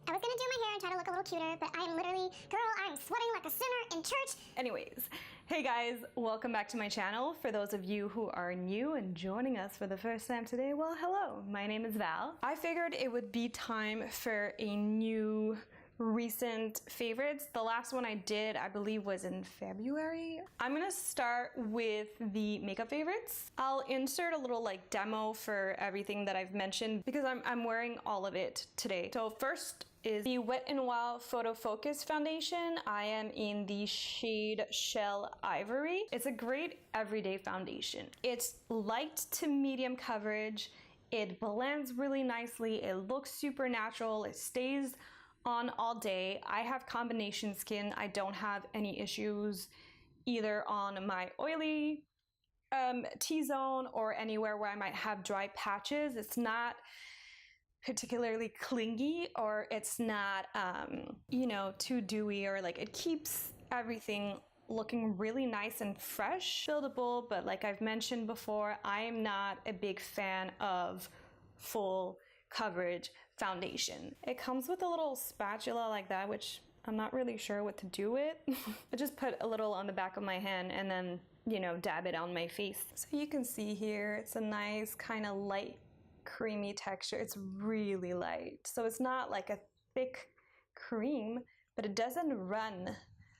I was gonna do my hair and try to look a little cuter, but I'm literally, girl, I'm sweating like a sinner in church. Anyways, hey guys, welcome back to my channel. For those of you who are new and joining us for the first time today, well, hello, my name is Val. I figured it would be time for a new recent favorites. The last one I did, I believe, was in February. I'm gonna start with the makeup favorites. I'll insert a little like demo for everything that I've mentioned because I'm wearing all of it today. So first is the Wet n Wild Photo Focus foundation. I am in the shade Shell Ivory. It's a great everyday foundation. It's light to medium coverage. It blends really nicely. It looks super natural. It stays on all day. I have combination skin. I don't have any issues either on my oily T-zone or anywhere where I might have dry patches. It's not particularly clingy, or it's not you know, too dewy, or like it keeps everything looking really nice and fresh. Buildable, but like I've mentioned before, I am not a big fan of full coverage foundation. It comes with a little spatula like that, which I'm not really sure what to do with. I just put a little on the back of my hand and then, you know, dab it on my face. So you can see here, it's a nice kind of light, creamy texture. It's really light. So it's not like a thick cream, but it doesn't run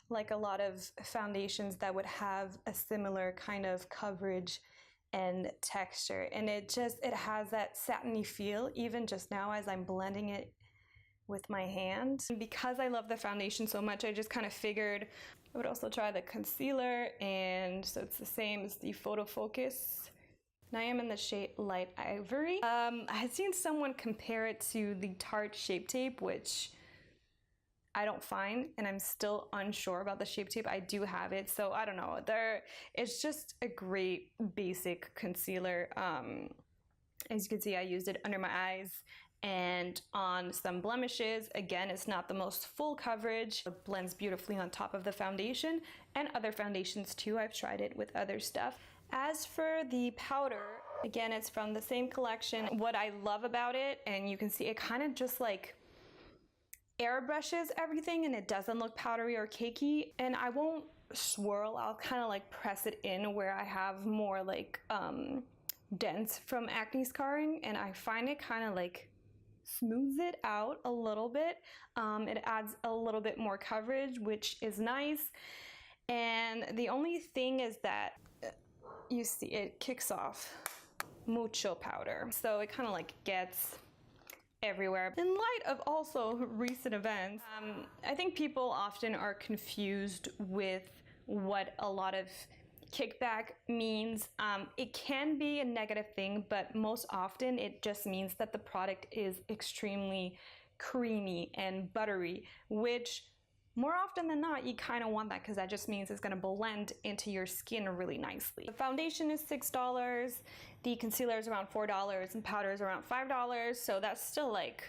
like a lot of foundations that would have a similar kind of coverage and texture, and it has that satiny feel even just now as I'm blending it with my hand. And because I love the foundation so much, I just kind of figured I would also try the concealer, and so it's the same as the Photo Focus. And I am in the shade Light Ivory. I had seen someone compare it to the Tarte Shape Tape, which I don't find, and I'm still unsure about the Shape Tape. I do have it, so I don't know. It's just a great basic concealer. As you can see, I used it under my eyes and on some blemishes. Again, it's not the most full coverage. It blends beautifully on top of the foundation and other foundations too. I've tried it with other stuff. As for the powder, again, it's from the same collection. What I love about it, and you can see it kind of just like airbrushes everything, and it doesn't look powdery or cakey, and I won't swirl. I'll kind of like press it in where I have more like dents from acne scarring, and I find it kind of like smooths it out a little bit. It adds a little bit more coverage, which is nice. And the only thing is that you see it kicks off mucho powder, so it kind of like gets everywhere. In light of also recent events, I think people often are confused with what a lot of kickback means. It can be a negative thing, but most often it just means that the product is extremely creamy and buttery, which more often than not, you kind of want that because that just means it's going to blend into your skin really nicely. The foundation is $6, the concealer is around $4, and powder is around $5, so that's still like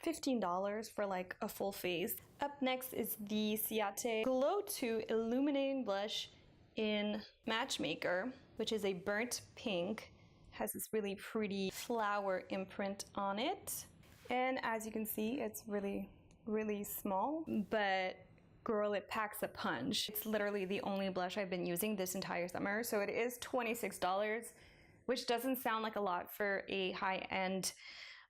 $15 for like a full face. Up next is the Ciate Glow 2 Illuminating Blush in Matchmaker, which is a burnt pink. Has this really pretty flower imprint on it. And as you can see, it's really small, but girl, it packs a punch. It's literally the only blush I've been using this entire summer, so it is $26, which doesn't sound like a lot for a high-end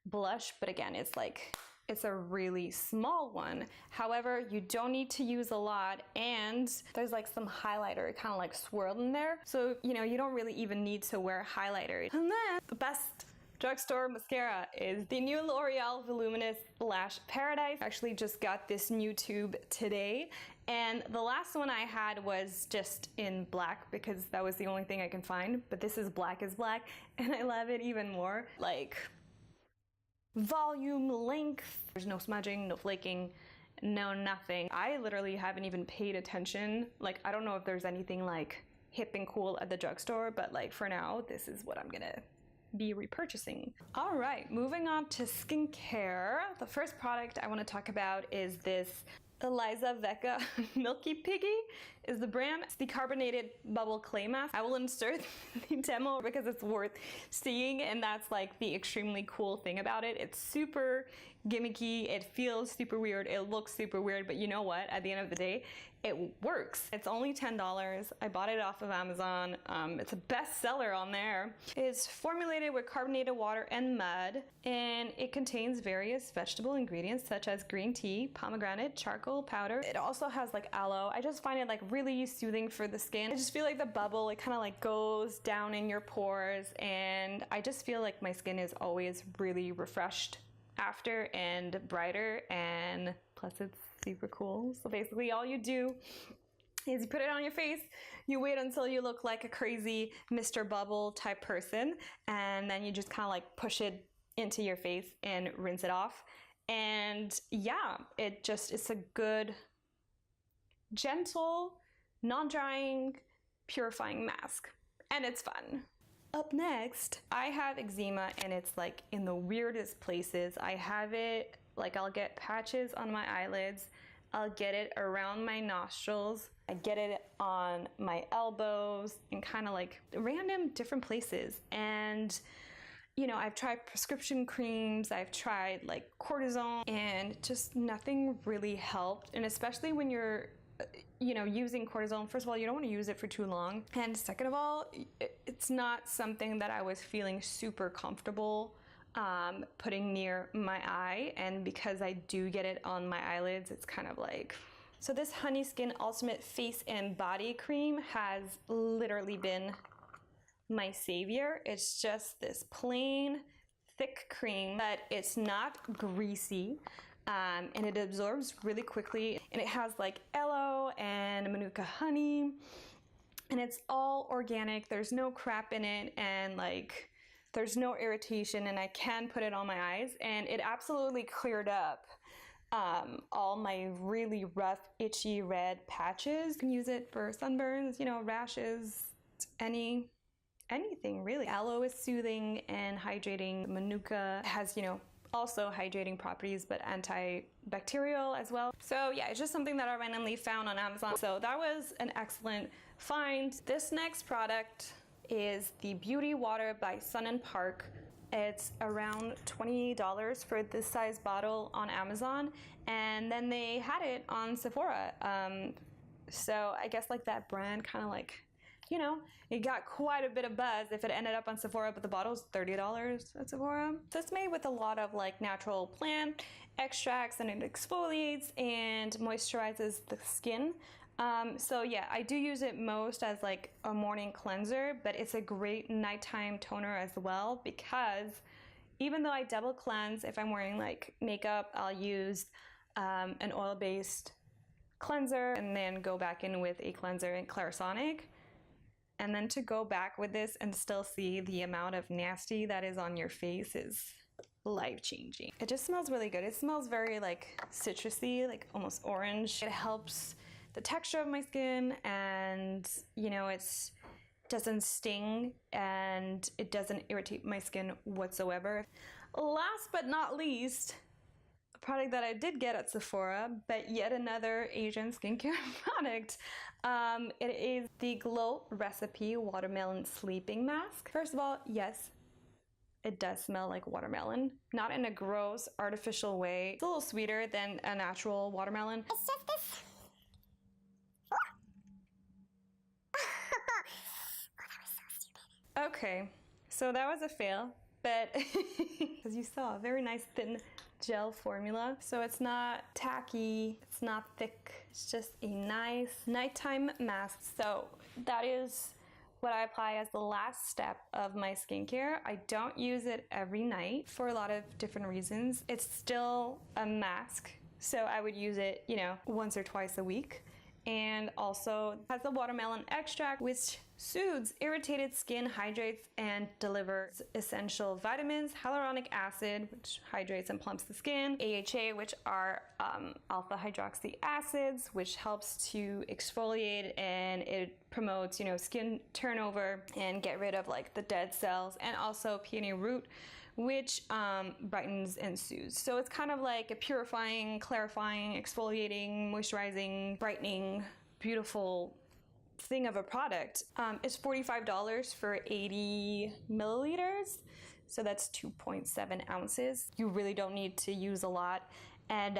blush, but again, it's a really small one. However, you don't need to use a lot, and there's like some highlighter kind of like swirled in there, so you know, you don't really even need to wear highlighter. And then the best drugstore mascara is the new L'Oreal Voluminous Lash Paradise. I actually just got this new tube today, and the last one I had was just in black because that was the only thing I can find, but this is black as black, and I love it even more. Like, volume, length, there's no smudging, no flaking, no nothing. I literally haven't even paid attention. Like, I don't know if there's anything like hip and cool at the drugstore, but like for now, this is what I'm gonna be repurchasing. All right, moving on to skincare. The first product I want to talk about is this Eliza Vecca Milky Piggy is the brand. It's the carbonated bubble clay mask. I will insert the demo because it's worth seeing, and that's like the extremely cool thing about it. It's super gimmicky, it feels super weird, it looks super weird, but you know what? At the end of the day, it works. It's only $10. I bought it off of Amazon. It's a bestseller on there. It's formulated with carbonated water and mud, and it contains various vegetable ingredients such as green tea, pomegranate, charcoal powder. It also has like aloe. I just find it like really soothing for the skin. I just feel like the bubble, it kind of like goes down in your pores, and I just feel like my skin is always really refreshed after and brighter, and plus it's super cool. So basically all you do is you put it on your face, you wait until you look like a crazy Mr. Bubble type person, and then you just kind of like push it into your face and rinse it off. And yeah, it's a good, gentle, non-drying, purifying mask, and it's fun. Up next, I have eczema, and it's like in the weirdest places. I have it, like I'll get patches on my eyelids, I'll get it around my nostrils, I get it on my elbows, and kind of like random different places. And you know, I've tried prescription creams, I've tried like cortisone, and just nothing really helped. And especially when you're using cortisone, first of all, you don't want to use it for too long. And second of all, it's not something that I was feeling super comfortable putting near my eye. And because I do get it on my eyelids, it's kind of like... So this Honey Skin Ultimate Face and Body Cream has literally been my savior. It's just this plain, thick cream, but it's not greasy. And it absorbs really quickly, and it has like aloe and Manuka honey, and it's all organic. There's no crap in it, and like there's no irritation, and I can put it on my eyes, and it absolutely cleared up all my really rough, itchy red patches. You can use it for sunburns, rashes, anything really. Aloe is soothing and hydrating. Manuka has, also hydrating properties, but antibacterial as well. So yeah, it's just something that I randomly found on Amazon. So that was an excellent find. This next product is the Beauty Water by Sun & Park. It's around $20 for this size bottle on Amazon, and then they had it on Sephora. So I guess like that brand kind of like, it got quite a bit of buzz if it ended up on Sephora, but the bottle's $30 at Sephora. So it's made with a lot of like natural plant extracts, and it exfoliates and moisturizes the skin. So yeah, I do use it most as like a morning cleanser, but it's a great nighttime toner as well, because even though I double cleanse, if I'm wearing like makeup, I'll use an oil-based cleanser and then go back in with a cleanser in Clarisonic. And then to go back with this and still see the amount of nasty that is on your face is life-changing. It just smells really good. It smells very like citrusy, like almost orange. It helps the texture of my skin, and it doesn't sting, and it doesn't irritate my skin whatsoever. Last but not least, a product that I did get at Sephora, but yet another Asian skincare product. It is the Glow Recipe Watermelon Sleeping Mask. First of all, yes, it does smell like watermelon. Not in a gross, artificial way. It's a little sweeter than a natural watermelon. It's just this. That was so stupid. Okay, so that was a fail, but as you saw, a very nice thin gel formula. So it's not tacky, it's not thick, it's just a nice nighttime mask. So that is what I apply as the last step of my skincare. I don't use it every night for a lot of different reasons. It's still a mask, so I would use it, once or twice a week. And also has the watermelon extract, which soothes irritated skin, hydrates, and delivers essential vitamins, hyaluronic acid, which hydrates and plumps the skin, AHA, which are alpha hydroxy acids, which helps to exfoliate, and it promotes, skin turnover and get rid of like the dead cells, and also peony root, which brightens and soothes. So it's kind of like a purifying, clarifying, exfoliating, moisturizing, brightening, beautiful thing of a product. It's $45 for 80 milliliters. So that's 2.7 ounces. You really don't need to use a lot. And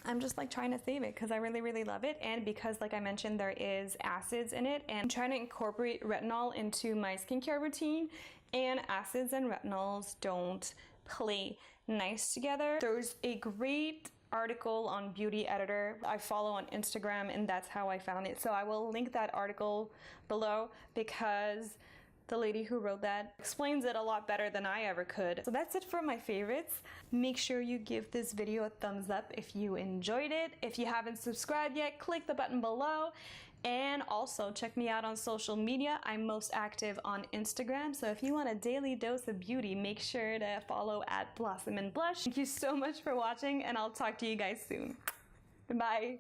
I'm just like trying to save it because I really love it. And because, like I mentioned, there is acids in it, and I'm trying to incorporate retinol into my skincare routine, and acids and retinols don't play nice together. There's a great article on Beauty Editor I follow on Instagram, and that's how I found it. So I will link that article below because the lady who wrote that explains it a lot better than I ever could. So that's it for my favorites. Make sure you give this video a thumbs up if you enjoyed it. If you haven't subscribed yet, click the button below. And also check me out on social media. I'm most active on Instagram. So if you want a daily dose of beauty, make sure to follow @Blossom and Blush. Thank you so much for watching, and I'll talk to you guys soon. Bye.